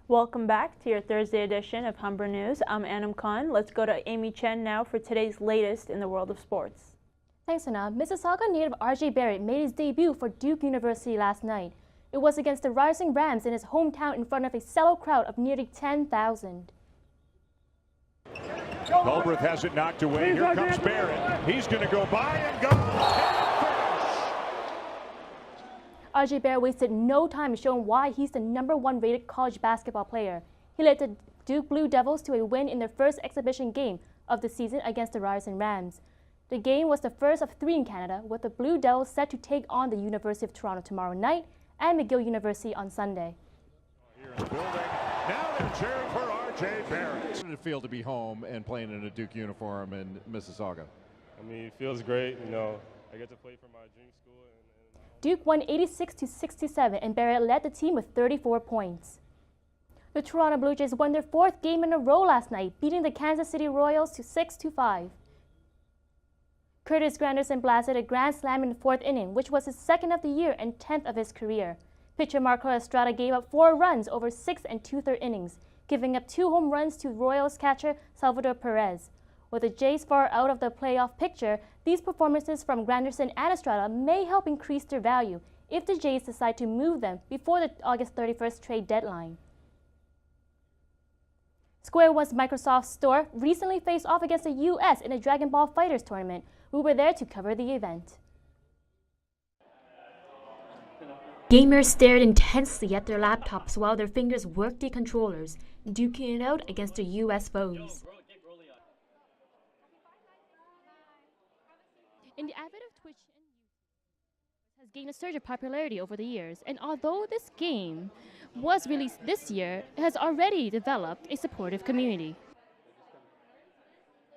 Welcome back to your Thursday edition of Humber News. I'm Anam Khan. Let's go to Amy Chen now for today's latest in the world of sports. Thanks, Anna. Mississauga native R.J. Barrett made his debut for Duke University last night. It was against the Rising Rams in his hometown in front of a sellout crowd of nearly 10,000. Galbraith has it knocked away. Here comes Barrett. He's going to go by and go. R.J. Barrett wasted no time showing why he's the #1 rated college basketball player. He led the Duke Blue Devils to a win in their first exhibition game of the season against the Rising Rams. The game was the first of 3 in Canada, with the Blue Devils set to take on the University of Toronto tomorrow night and McGill University on Sunday. Here in the building. Now they're cheering for R.J. Barrett. How did it feel to be home and playing in a Duke uniform in Mississauga? I mean, it feels great. You know, I get to play for my dream school. Duke won 86-67, and Barrett led the team with 34 points. The Toronto Blue Jays won their 4th game in a row last night, beating the Kansas City Royals to 6-5. Curtis Granderson blasted a grand slam in the 4th inning, which was his 2nd of the year and 10th of his career. Pitcher Marco Estrada gave up 4 runs over 6 2/3 innings, giving up 2 home runs to Royals catcher Salvador Perez. With the Jays far out of the playoff picture, these performances from Granderson and Estrada may help increase their value if the Jays decide to move them before the August 31st trade deadline. Square One's Microsoft Store recently faced off against the U.S. in a Dragon Ball FighterZ tournament. We were there to cover the event. Gamers stared intensely at their laptops while their fingers worked the controllers, duking it out against their U.S. foes. In the advent of Twitch has gained a surge of popularity over the years, and although this game was released this year, it has already developed a supportive community.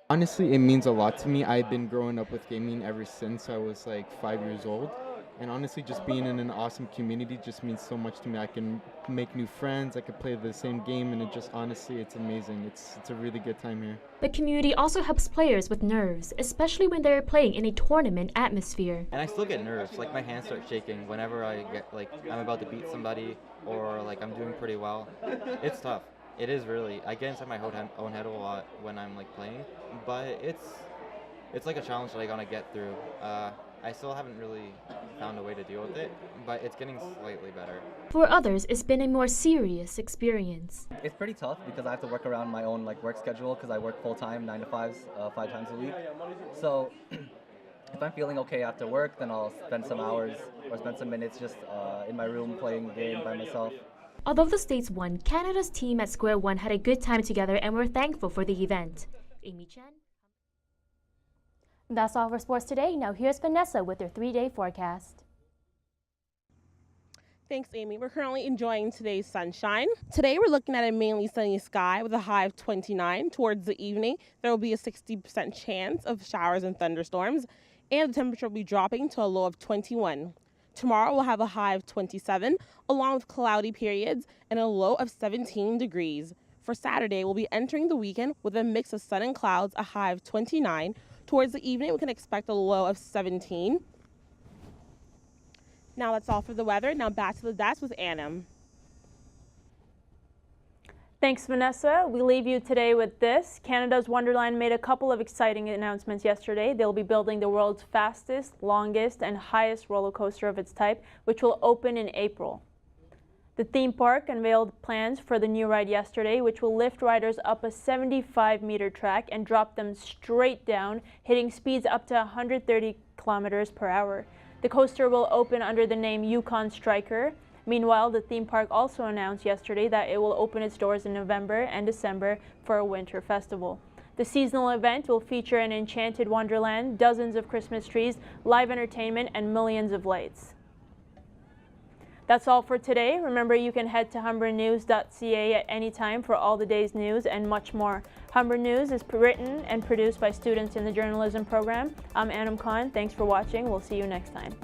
Honestly, it means a lot to me. I've been growing up with gaming ever since I was like 5 years old. And honestly, just being in an awesome community just means so much to me. I can make new friends, I can play the same game, and it just honestly, it's amazing. It's a really good time here. The community also helps players with nerves, especially when they're playing in a tournament atmosphere. And I still get nerves, like my hands start shaking whenever I get like I'm about to beat somebody or like I'm doing pretty well. It's tough. It is really. I get inside my own head a lot when I'm like playing, but it's like a challenge that I gotta get through. I still haven't really found a way to deal with it, but it's getting slightly better. For others, it's been a more serious experience. It's pretty tough because I have to work around my own work schedule because I work full-time, 9 to 5s, 5 times a week. So if I'm feeling okay after work, then I'll spend some hours or spend some minutes just in my room playing a game by myself. Although the States won, Canada's team at Square One had a good time together and were thankful for the event. Amy Chen. That's all for sports today. Now here's Vanessa with your 3-day forecast. Thanks, Amy. We're currently enjoying today's sunshine. Today we're looking at a mainly sunny sky with a high of 29. Towards the evening, there will be a 60% chance of showers and thunderstorms, and the temperature will be dropping to a low of 21. Tomorrow we'll have a high of 27, along with cloudy periods and a low of 17 degrees. For Saturday, we'll be entering the weekend with a mix of sun and clouds, a high of 29. Towards the evening, we can expect a low of 17. Now that's all for the weather. Now back to the desk with Anam. Thanks, Vanessa. We leave you today with this. Canada's Wonderland made a couple of exciting announcements yesterday. They'll be building the world's fastest, longest, and highest roller coaster of its type, which will open in April. The theme park unveiled plans for the new ride yesterday, which will lift riders up a 75-meter track and drop them straight down, hitting speeds up to 130 kilometers per hour. The coaster will open under the name Yukon Striker. Meanwhile, the theme park also announced yesterday that it will open its doors in November and December for a winter festival. The seasonal event will feature an enchanted wonderland, dozens of Christmas trees, live entertainment, and millions of lights. That's all for today. Remember, you can head to humbernews.ca at any time for all the day's news and much more. Humber News is written and produced by students in the journalism program. I'm Anam Khan. Thanks for watching. We'll see you next time.